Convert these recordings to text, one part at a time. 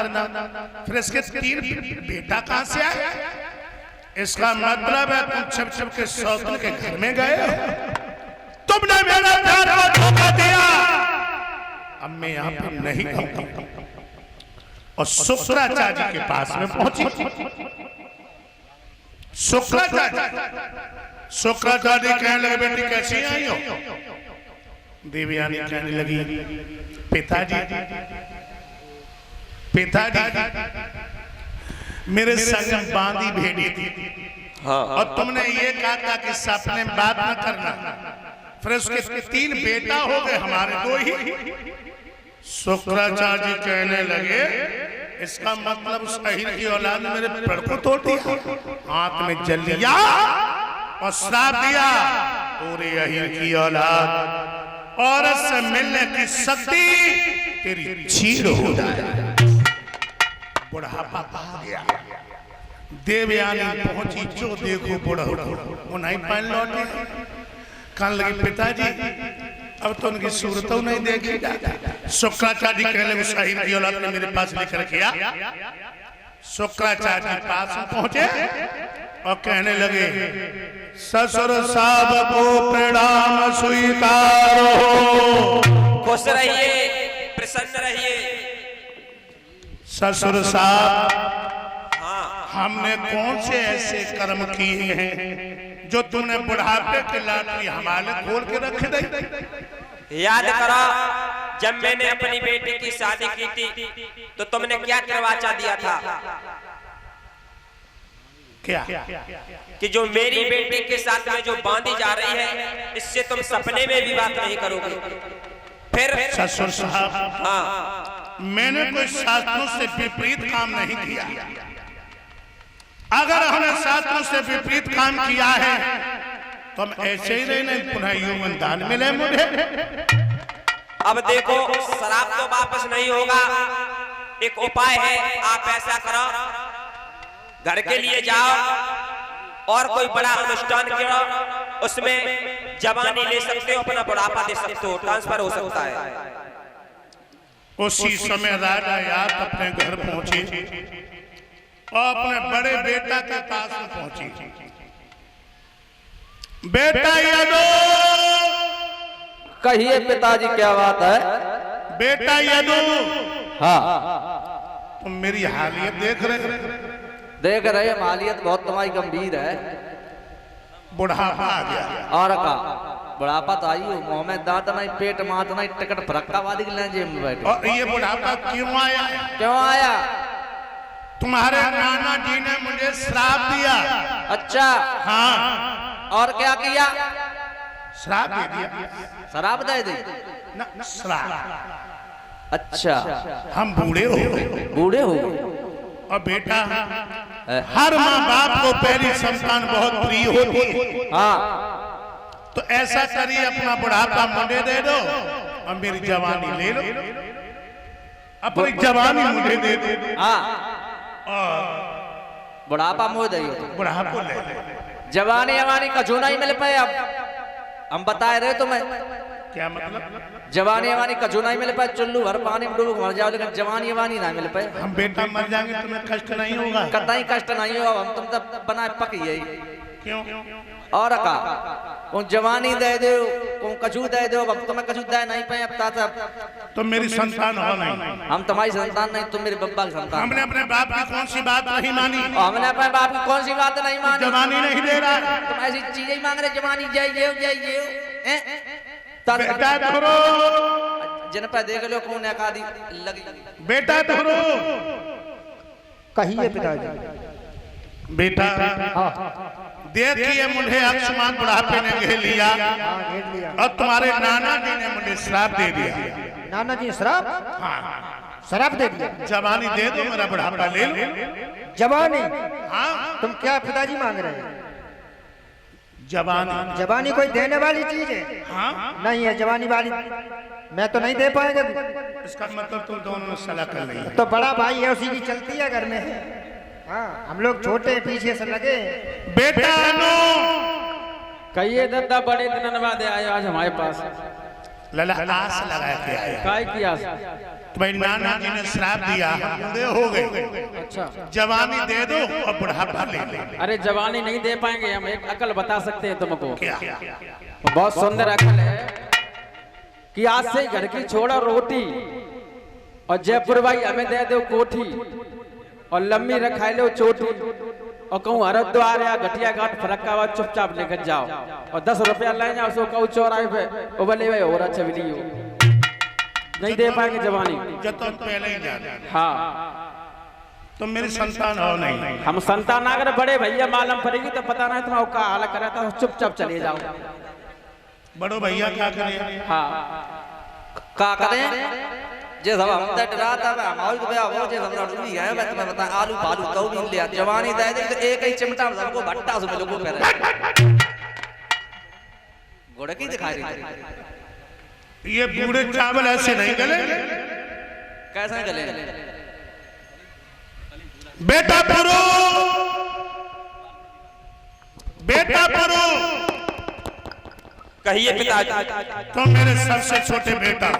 करना। फिर इसके 3 बेटा कहां से आए? इसका मतलब है तुम छप छप के सौतन के घर में गए, तुमने मेरा प्यार को धोखा दिया। अब मैं यहाँ पे नहीं कहूंगा। और शुक्राचार्य के पास में पहुंची। शुक्राचार्य कहने लगे बेटी कैसी आई हो? देवयानी कहने लगी पिताजी मेरे संग बांधी भेड़ी थी। हाँ। और तुमने ये कहा था कि सपने में बात न करना। फिर उसके 3 बेटा हो गए, हमारे 2 ही। शुक्राचार्य कहने लगे इसका मतलब उस अहिर की औलाद ने मेरे पेड़ को तोड़ दिया, हाथ में जल लिया और श्राप दिया, पूरी अहिर की औलाद औरत से मिलने की शक्ति तेरी छीड़ हो जाए। बुढ़ापा आ गया। देवयानी पहुंची, जो देखो बुढ़ा वो नहीं पहन लौटे। कहने लगे पिताजी अब तो उनकी सूरत नहीं देखी। शुक्राचार्य कहने लगे शाहीन की औलाद ने मेरे पास लेकर किया। शुक्राचार्य के पास पहुंचे और कहने लगे ससुर साहब को प्रणाम स्वीकारो। खुश रहिए, प्रसन्न रहिए। ससुर साहब हमने कौन से ऐसे कर्म किए हैं जो तुमने बुढ़ापे के लाठी हमारे खोल के रख दी? याद करो जब मैंने अपनी बेटी की शादी की थी तो तुमने क्या करवाचा दिया था? क्या? कि जो मेरी बेटी के साथ में जो बांधी जा रही है इससे तुम सपने में भी बात नहीं करोगे। फिर ससुर साहब हाँ, मैंने कोई शास्त्रों से विपरीत काम नहीं किया। अगर हमने शास्त्रों से विपरीत काम किया है तो हम ऐसे ही रहने, पुनः यौवन दान मिले मुझे। अब देखो शराब तो वापस नहीं होगा। एक उपाय है, आप ऐसा करो घर के लिए जाओ और कोई बड़ा अनुष्ठान करो, उसमें जवानी ले सकते हो, अपना बुढ़ापा दे सकते हो, ट्रांसफर हो सकता है। उसी समय राजा याद अपने घर पहुंचे और अपने बड़े बेटा के पास में पहुंची। बेटा यदु, कहिए पिताजी क्या बात है? बेटा यदु, हाँ तुम मेरी हालियत देख रहे? हालियत बहुत तुम्हारी गंभीर है। बुढ़ापा आ गया। और का बुढ़ापा तो आई हो, मुंह में दांत नहीं, पेट मात नहीं, टिकट फरक्का वादी जेब में बैठे। और ये बुढ़ापा क्यों आया? क्यों आया? तुम्हारे नाना जी ने मुझे श्राप दिया। अच्छा हाँ। और क्या किया? श्राप दे दिया। शराब दे दी? श्राप। अच्छा हम बूढ़े हो गए। बूढ़े हो गए। और बेटा हर माँ बाप को पहली संतान बहुत प्रिय होती है। हाँ तो ऐसा करिए अपना बुढ़ापा मुझे दे दो और मेरी जवानी ले लो। अपनी जवानी मुझे दे दो। हाँ और बुढ़ापा मोह दे, बुढ़ापा ले लो। जवानी जवानी का जो नहीं मिल पाए। अब हम बताए रहे तुम्हें क्या मतलब? जवानी जवानी का जो नहीं मिल पाए, चुल्लू हर पानी में डूब मर जाओ, लेकिन जवानी जवानी नहीं मिल पाए। हम बेटा मर जाएंगे तुम्हें कष्ट नहीं होगा? कतई कष्ट नहीं होगा, हम तुम तब बनाए पक यही। क्यों? और का को जवानी दे दो, को कछू दे दो, अब तुम्हें कछू दे नहीं पाए। अब तो मेरी संतान हो नहीं। हम तुम्हारी संतान नहीं, तुम मेरे बब्बा की संतान। हमने अपने बाप की कौन सी बात नहीं मानी? हमने अपने बाप की कौन सी बात नहीं मानी? जवानी नहीं दे रहा। तुम ऐसी चीजें ही मांग रहे, जवानी जाइए जाइए। बेटा धरो, जिन पर देख लो कौन एकादी लगी। बेटा धरो। कहिए पिताजी। बेटा देखिए मुझे आयुष्मान बुढ़ापे ने घेर लिया और तुम्हारे नाना जी ने मुझे श्राप दे दिया। नाना जी श्राप? हाँ। श्राप दे दिया? जवानी दे दो, मेरा बुढ़ापा ले लो। जवानी? हाँ। तुम क्या पिताजी मांग रहे हैं? जवानी? जवानी कोई देने वाली चीज है? हाँ? नहीं है जवानी वाली, मैं तो नहीं दे पाएगा। इसका मतलब तुम दोनों में सलाह कर रही है। तो बड़ा भाई है, उसी की चलती है घर में। हाँ, हम लोग छोटे पीछे से लगे। बेटा नो, कहिए दादा, बड़े दिन बाद आए आज हमारे पास। लला आस लगा के आया। काय किया? तुम्हारे नाना जी ने श्राप दिया, हम बूढ़े हो गए, अच्छा जवानी दे दो और बुढ़ापा ले ले। अरे जवानी नहीं दे पाएंगे हम, एक अकल बता सकते हैं तुमको। क्या? बहुत सुंदर अकल है कि आज से घर की छोड़ा रोटी और जयपुर भाई हमें दे दो कोठी और लम्बी रखा लो चोटी और कहूँ हरिद्वार या घटिया घाट फरक्का हुआ चुपचाप लेकर जाओ और 10 रुपया ले जाओ, सो कहूँ चौराहे पे वो बोले भाई हो रहा चवली हो, नहीं दे पाएंगे जवानी। जब तुम पहले ही जाने, हाँ तुम मेरी संतान हो नहीं। हम संतान अगर बड़े भैया मालूम पड़ेगी तो पता नहीं तुम्हारा का हाल करा था, चुपचाप चले जाओ। बड़ो भैया क्या करें? हाँ का करें जे सब हम तट रात अब हम और तो वो जे सब डूबी गए। मैं तुम्हें बता आलू बालू तो भी ले जवानी दे दे तो एक ही चिमटा सबको भट्टा से लोगों पे घोड़े की दिखाई रही। ये बूढ़े चावल ऐसे नहीं गले। कैसे गले? बेटा परो, बेटा परो। कहिए पिताजी। तुम मेरे सबसे छोटे बेटा,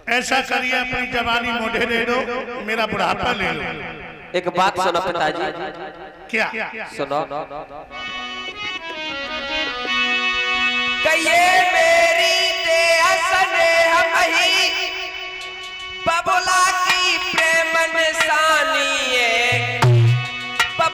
ऐसा करिए अपनी जवानी मोढ़े दे दो, मेरा बुढ़ापा ले लो। एक बात सुनो पिताजी। क्या? सुनो। कहिए